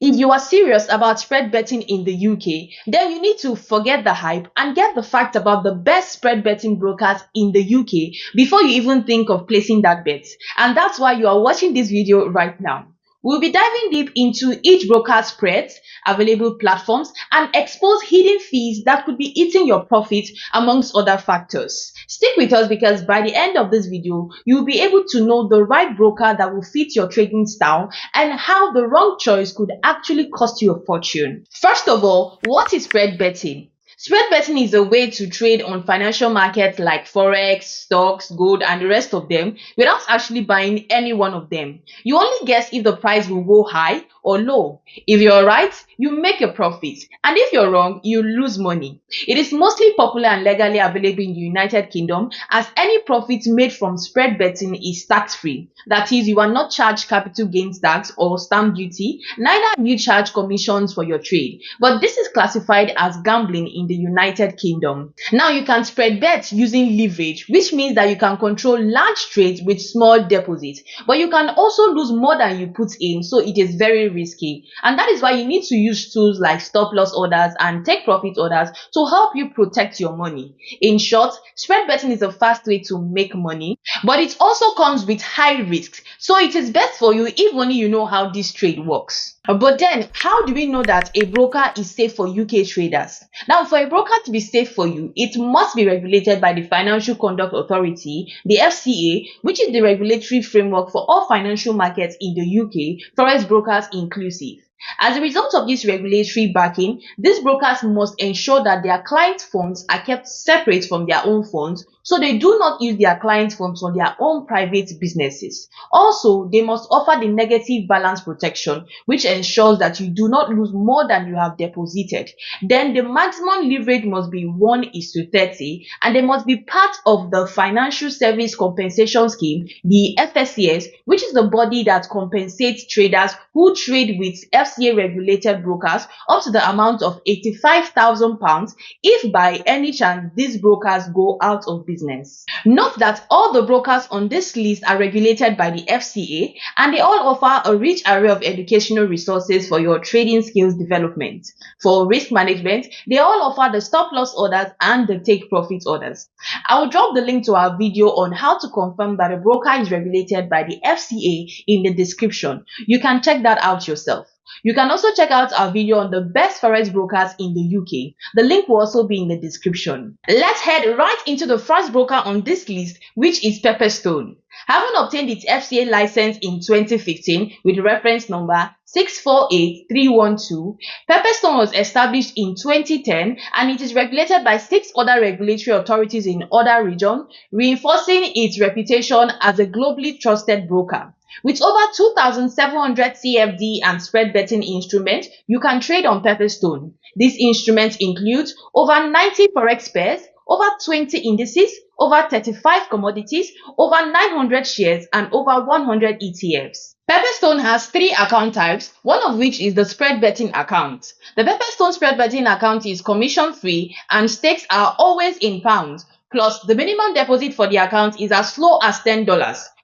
If you are serious about spread betting in the UK, then you need to forget the hype and get the fact about the best spread betting brokers in the UK before you even think of placing that bet. And that's why you are watching this video right now. We'll be diving deep into each broker's spreads, available platforms, and expose hidden fees that could be eating your profit amongst other factors. Stick with us because by the end of this video, you'll be able to know the right broker that will fit your trading style and how the wrong choice could actually cost you a fortune. First of all, what is spread betting? Spread betting is a way to trade on financial markets like Forex, stocks, gold, and the rest of them without actually buying any one of them. You only guess if the price will go high or low. If you're right, you make a profit, and if you're wrong, you lose money. It is mostly popular and legally available in the United Kingdom, as any profit made from spread betting is tax-free. That is, you are not charged capital gains tax or stamp duty, neither are you charge commissions for your trade. But this is classified as gambling in the United Kingdom. Now you can spread bet using leverage, which means that you can control large trades with small deposits, but you can also lose more than you put in, so it is very risky. And that is why you need to use tools like stop loss orders and take profit orders to help you protect your money. In short, spread betting is a fast way to make money, but it also comes with high risks, so it is best for you if only you know how this trade works. But then, how do we know that a broker is safe for UK traders? Now, for a broker to be safe for you, it must be regulated by the Financial Conduct Authority, the FCA, which is the regulatory framework for all financial markets in the UK, forex brokers inclusive. As a result of this regulatory backing, these brokers must ensure that their client funds are kept separate from their own funds, so they do not use their client funds for their own private businesses. Also, they must offer the negative balance protection, which ensures that you do not lose more than you have deposited. Then the maximum leverage must be 1:30, and they must be part of the Financial Service Compensation Scheme, the FXCM, which is the body that compensates traders who trade with FCA regulated brokers up to the amount of £85,000 if by any chance these brokers go out of business. Note that all the brokers on this list are regulated by the FCA, and they all offer a rich array of educational resources for your trading skills development. For risk management, they all offer the stop loss orders and the take profit orders. I will drop the link to our video on how to confirm that a broker is regulated by the FCA in the description. You can check that out yourself. You can also check out our video on the best forex brokers in the UK. The link will also be in the description. Let's head right into the first broker on this list, which is Pepperstone. Having obtained its FCA license in 2015 with reference number 648312, Pepperstone was established in 2010 and it is regulated by 6 other regulatory authorities in other regions, reinforcing its reputation as a globally trusted broker. With over 2,700 CFD and spread betting instruments, you can trade on Pepperstone. These instruments include over 90 Forex pairs, over 20 indices, over 35 commodities, over 900 shares, and over 100 ETFs. Pepperstone has 3 account types, one of which is the spread betting account. The Pepperstone spread betting account is commission free and stakes are always in pounds, plus the minimum deposit for the account is as low as $10.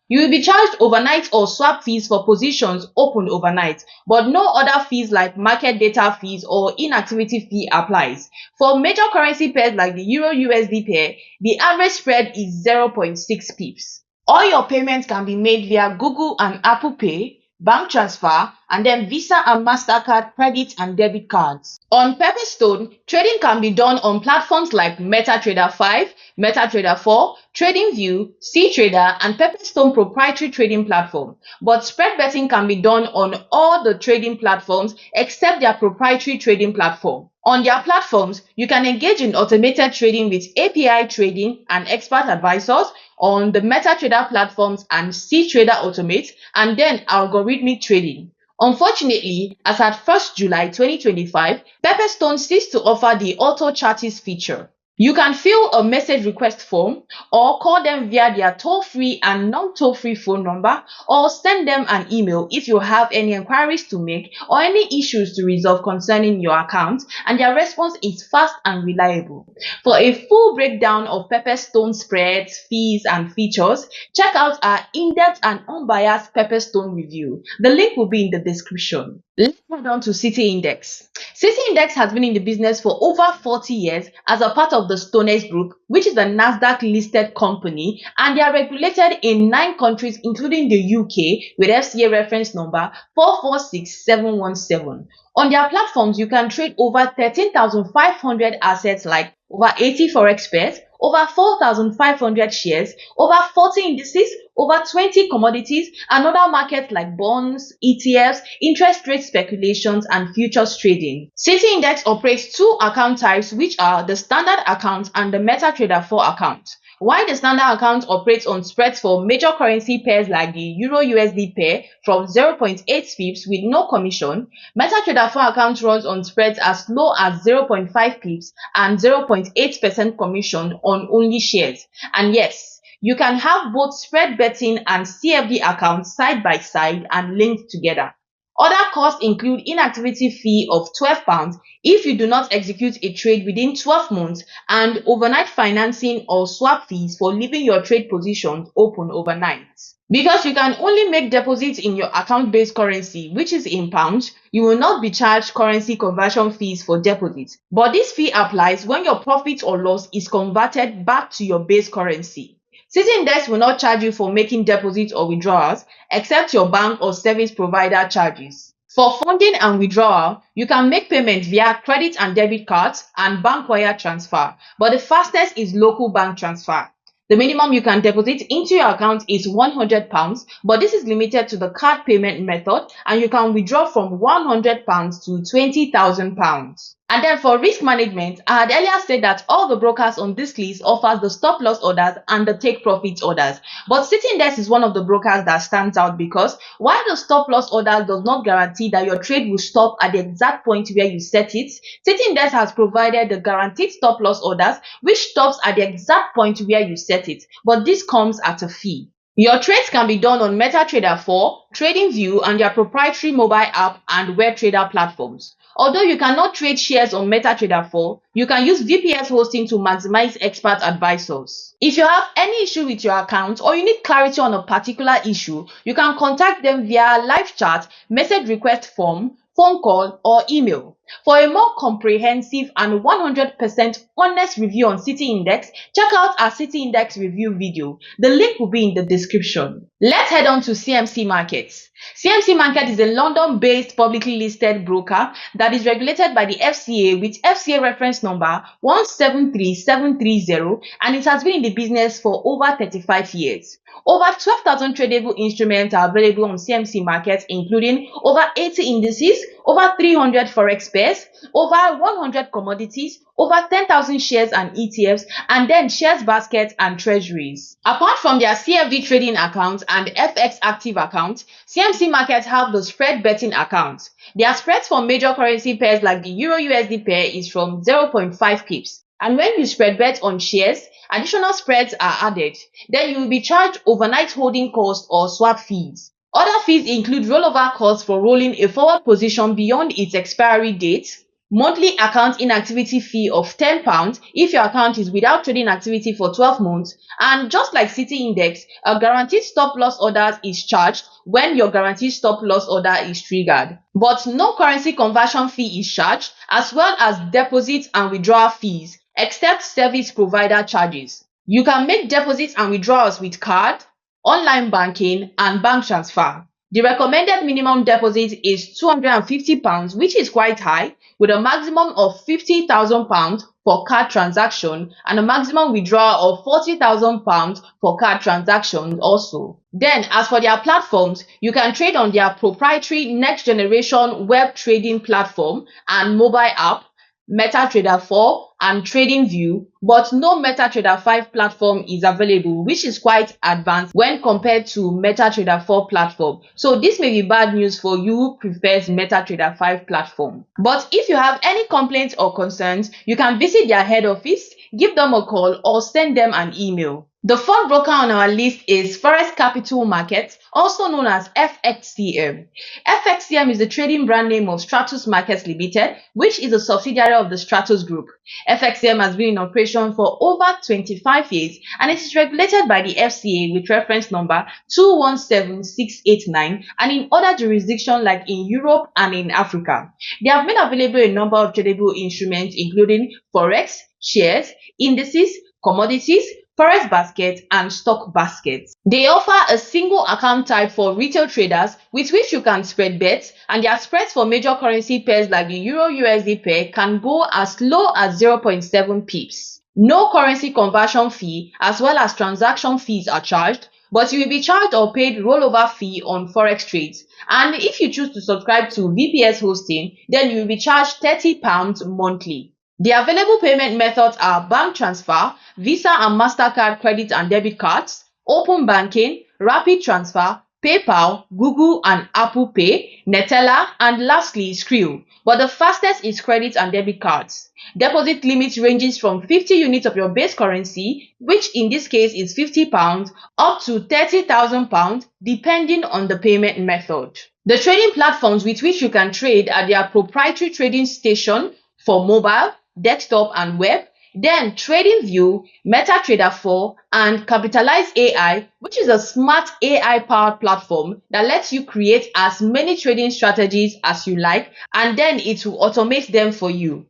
You will be charged overnight or swap fees for positions opened overnight, but no other fees like market data fees or inactivity fee applies. For major currency pairs like the Euro-USD pair, the average spread is 0.6 pips. All your payments can be made via Google and Apple Pay, bank transfer, and then Visa and MasterCard credit and debit cards. On Pepperstone, trading can be done on platforms like MetaTrader 5, MetaTrader 4, TradingView, cTrader, and Pepperstone Proprietary trading platform. But spread betting can be done on all the trading platforms except their proprietary trading platform. On their platforms, you can engage in automated trading with API trading and expert advisors on the MetaTrader platforms and cTrader Automate, and then algorithmic trading. Unfortunately, as at 1st July 2025, Pepperstone ceased to offer the auto chartist feature. You can fill a message request form or call them via their toll-free and non-toll-free phone number, or send them an email if you have any inquiries to make or any issues to resolve concerning your account, and their response is fast and reliable. For a full breakdown of Pepperstone spreads, fees, and features, check out our in-depth and unbiased Pepperstone review. The link will be in the description. Let's head on to City Index. City Index has been in the business for over 40 years as a part of the StoneX Group, which is a Nasdaq-listed company, and they are regulated in 9 countries, including the UK, with FCA reference number 446717. On their platforms, you can trade over 13,500 assets like over 80 Forex pairs, over 4,500 shares, over 40 indices, over 20 commodities, and other markets like bonds, ETFs, interest rate speculations, and futures trading. City Index operates 2 account types, which are the standard account and the MetaTrader 4 account. While the standard account operates on spreads for major currency pairs like the Euro-USD pair from 0.8 pips with no commission, MetaTrader 4 account runs on spreads as low as 0.5 pips and 0.8% commission on only shares. And yes, you can have both spread betting and CFD accounts side by side and linked together. Other costs include inactivity fee of £12 if you do not execute a trade within 12 months, and overnight financing or swap fees for leaving your trade positions open overnight. Because you can only make deposits in your account-based currency, which is in pounds, you will not be charged currency conversion fees for deposits. But this fee applies when your profit or loss is converted back to your base currency. City Index will not charge you for making deposits or withdrawals, except your bank or service provider charges. For funding and withdrawal, you can make payments via credit and debit cards and bank wire transfer, but the fastest is local bank transfer. The minimum you can deposit into your account is £100, but this is limited to the card payment method, and you can withdraw from £100 to £20,000. And then for risk management, I had earlier said that all the brokers on this list offers the stop loss orders and the take profit orders. But City Index is one of the brokers that stands out because while the stop loss order does not guarantee that your trade will stop at the exact point where you set it, City Index has provided the guaranteed stop loss orders which stops at the exact point where you set it. But this comes at a fee. Your trades can be done on MetaTrader 4, TradingView, and their proprietary mobile app and web trader platforms. Although you cannot trade shares on MetaTrader 4, you can use VPS hosting to maximize expert advisors. If you have any issue with your account or you need clarity on a particular issue, you can contact them via live chat, message request form, phone call, or email. For a more comprehensive and 100% honest review on City Index, check out our City Index review video. The link will be in the description. Let's head on to CMC Markets. CMC Market is a London-based publicly listed broker that is regulated by the FCA with FCA reference number 173730, and it has been in the business for over 35 years. Over 12,000 tradable instruments are available on CMC Markets, including over 80 indices, over 300 Forex pairs, over 100 commodities, over 10,000 shares and ETFs, and then shares baskets and treasuries. Apart from their CFD trading accounts and FX active accounts, CMC Markets have the spread betting accounts. Their spreads for major currency pairs like the Euro-USD pair is from 0.5 pips. And when you spread bet on shares, additional spreads are added. Then you will be charged overnight holding costs or swap fees. Other fees include rollover costs for rolling a forward position beyond its expiry date, monthly account inactivity fee of £10 if your account is without trading activity for 12 months, and just like City Index, a guaranteed stop loss order is charged when your guaranteed stop loss order is triggered. But no currency conversion fee is charged, as well as deposit and withdrawal fees, except service provider charges. You can make deposits and withdrawals with card, online banking, and bank transfer. The recommended minimum deposit is £250, which is quite high, with a maximum of £50,000 for card transaction and a maximum withdrawal of £40,000 for card transactions also. Then, as for their platforms, you can trade on their proprietary next generation web trading platform and mobile app, MetaTrader 4 and TradingView, but no MetaTrader 5 platform is available, which is quite advanced when compared to MetaTrader 4 platform. So this may be bad news for you who prefers MetaTrader 5 platform. But if you have any complaints or concerns, you can visit their head office, give them a call or send them an email. The fourth broker on our list is Forex Capital Markets, also known as FXCM. FXCM is the trading brand name of Stratus Markets Limited, which is a subsidiary of the Stratus Group. FXCM has been in operation for over 25 years and it is regulated by the FCA with reference number 217689 and in other jurisdictions like in Europe and in Africa. They have made available a number of tradable instruments including Forex, shares, indices, commodities, Forex basket, and stock basket. They offer a single account type for retail traders with which you can spread bets, and their spreads for major currency pairs like the Euro-USD pair can go as low as 0.7 pips. No currency conversion fee as well as transaction fees are charged, but you will be charged or paid rollover fee on Forex trades. And if you choose to subscribe to VPS hosting, then you will be charged £30 monthly. The available payment methods are bank transfer, Visa and MasterCard credit and debit cards, open banking, rapid transfer, PayPal, Google and Apple Pay, Neteller, and lastly Skrill. But the fastest is credit and debit cards. Deposit limit ranges from 50 units of your base currency, which in this case is £50, up to £30,000 depending on the payment method. The trading platforms with which you can trade are their proprietary trading station for mobile, desktop and web, then TradingView, MetaTrader 4, and Capitalize AI, which is a smart AI-powered platform that lets you create as many trading strategies as you like, and then it will automate them for you.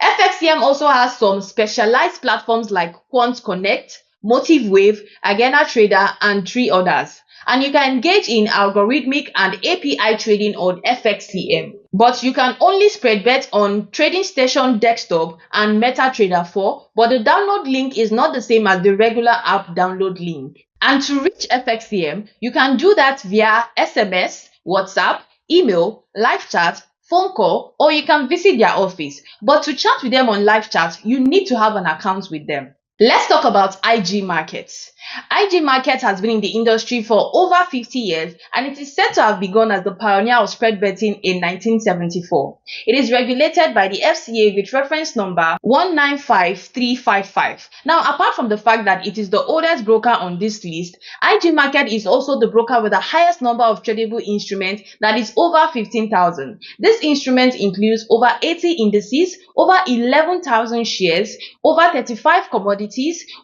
FXCM also has some specialized platforms like Quant Connect, MotiveWave, Agena Trader, and 3 others. And you can engage in algorithmic and API trading on FXCM. But you can only spread bets on Trading Station Desktop and MetaTrader 4, but the download link is not the same as the regular app download link. And to reach FXCM, you can do that via SMS, WhatsApp, email, live chat, phone call, or you can visit their office. But to chat with them on live chat, you need to have an account with them. Let's talk about IG Markets. IG Markets has been in the industry for over 50 years and it is said to have begun as the pioneer of spread betting in 1974. It is regulated by the FCA with reference number 195355. Now, apart from the fact that it is the oldest broker on this list, IG Market is also the broker with the highest number of tradable instruments, that is over 15,000. This instrument includes over 80 indices, over 11,000 shares, over 35 commodities,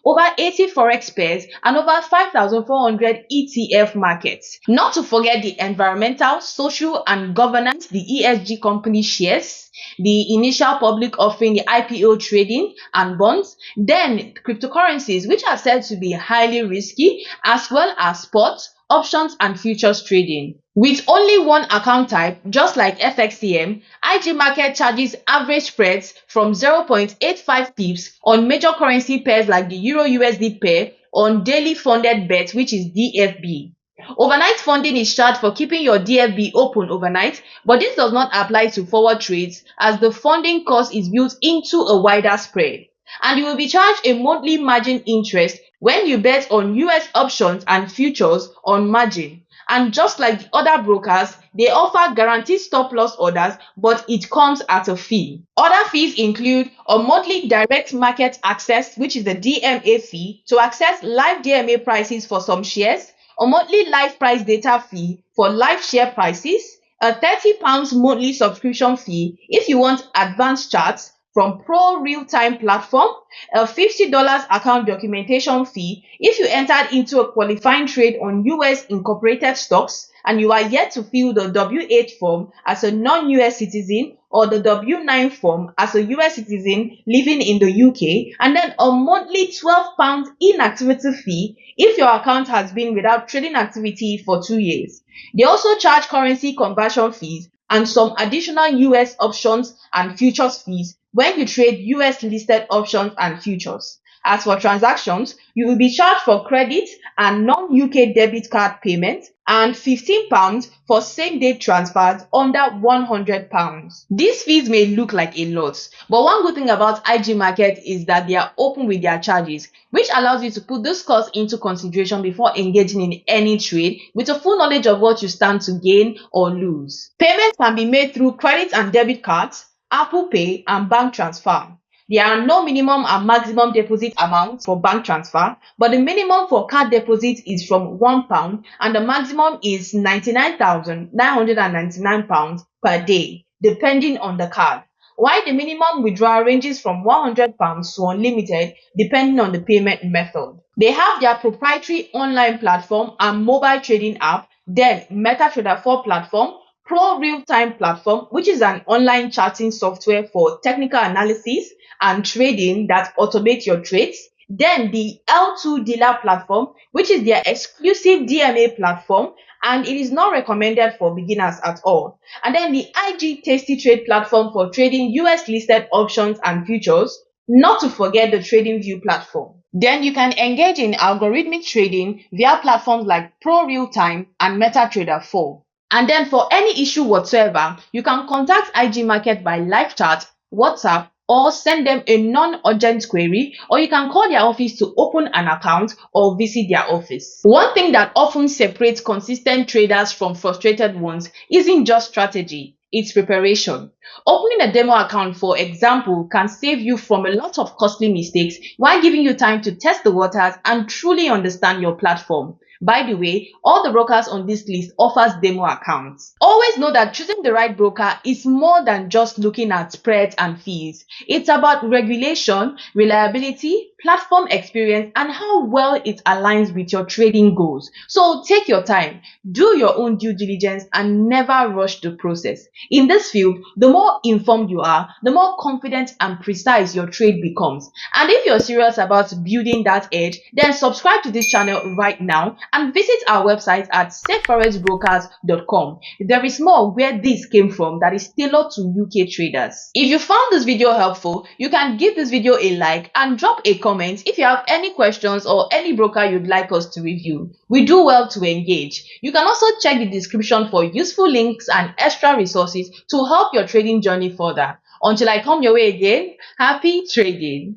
over 80 Forex pairs, and over 5,400 ETF markets. Not to forget the environmental, social, and governance, the ESG company shares, the initial public offering, the IPO trading and bonds, then cryptocurrencies, which are said to be highly risky, as well as spot, options, and futures trading. With only one account type, just like FXCM, IG Market charges average spreads from 0.85 pips on major currency pairs like the Euro-USD pair on daily funded bets, which is DFB. Overnight funding is charged for keeping your DFB open overnight, but this does not apply to forward trades as the funding cost is built into a wider spread. And you will be charged a monthly margin interest when you bet on US options and futures on margin. And just like the other brokers, they offer guaranteed stop loss orders, but it comes at a fee. Other fees include a monthly direct market access, which is the DMA fee, to access live DMA prices for some shares, a monthly live price data fee for live share prices, a £30 monthly subscription fee if you want advanced charts from Pro Real-Time platform, a $50 account documentation fee if you entered into a qualifying trade on US incorporated stocks and you are yet to fill the W8 form as a non-US citizen or the W9 form as a US citizen living in the UK, and then a monthly £12 inactivity fee if your account has been without trading activity for 2 years. They also charge currency conversion fees and some additional US options and futures fees when you trade US listed options and futures. As for transactions, you will be charged for credit and non-UK debit card payments and £15 for same-day transfers under £100. These fees may look like a lot, but one good thing about IG Market is that they are open with their charges, which allows you to put this cost into consideration before engaging in any trade with a full knowledge of what you stand to gain or lose. Payments can be made through credit and debit cards, Apple Pay, and bank transfer. There are no minimum and maximum deposit amounts for bank transfer, but the minimum for card deposit is from £1 and the maximum is £99,999 per day, depending on the card. While the minimum withdrawal ranges from £100 to unlimited depending on the payment method. They have their proprietary online platform and mobile trading app, then MetaTrader 4 platform, Pro Real-Time platform, which is an online charting software for technical analysis and trading that automates your trades. Then the L2 dealer platform, which is their exclusive DMA platform, and it is not recommended for beginners at all. And then the IG Tasty Trade platform for trading US listed options and futures, not to forget the TradingView platform. Then you can engage in algorithmic trading via platforms like Pro Real-Time and MetaTrader 4. And then for any issue whatsoever, you can contact IG Market by live chat, WhatsApp, or send them a non-urgent query, or you can call their office to open an account or visit their office. One thing that often separates consistent traders from frustrated ones isn't just strategy, it's preparation. Opening a demo account, for example, can save you from a lot of costly mistakes while giving you time to test the waters and truly understand your platform. By the way, all the brokers on this list offers demo accounts. Always know that choosing the right broker is more than just looking at spreads and fees. It's about regulation, reliability, platform experience, and how well it aligns with your trading goals. So take your time, do your own due diligence, and never rush the process. In this field, the more informed you are, the more confident and precise your trade becomes. And if you're serious about building that edge, then subscribe to this channel right now and visit our website at safeforexbrokers.com. There is more where this came from that is tailored to UK traders. If you found this video helpful, you can give this video a like and drop a comment if you have any questions or any broker you'd like us to review. We do well to engage. You can also check the description for useful links and extra resources to help your trading journey further. Until I come your way again, happy trading.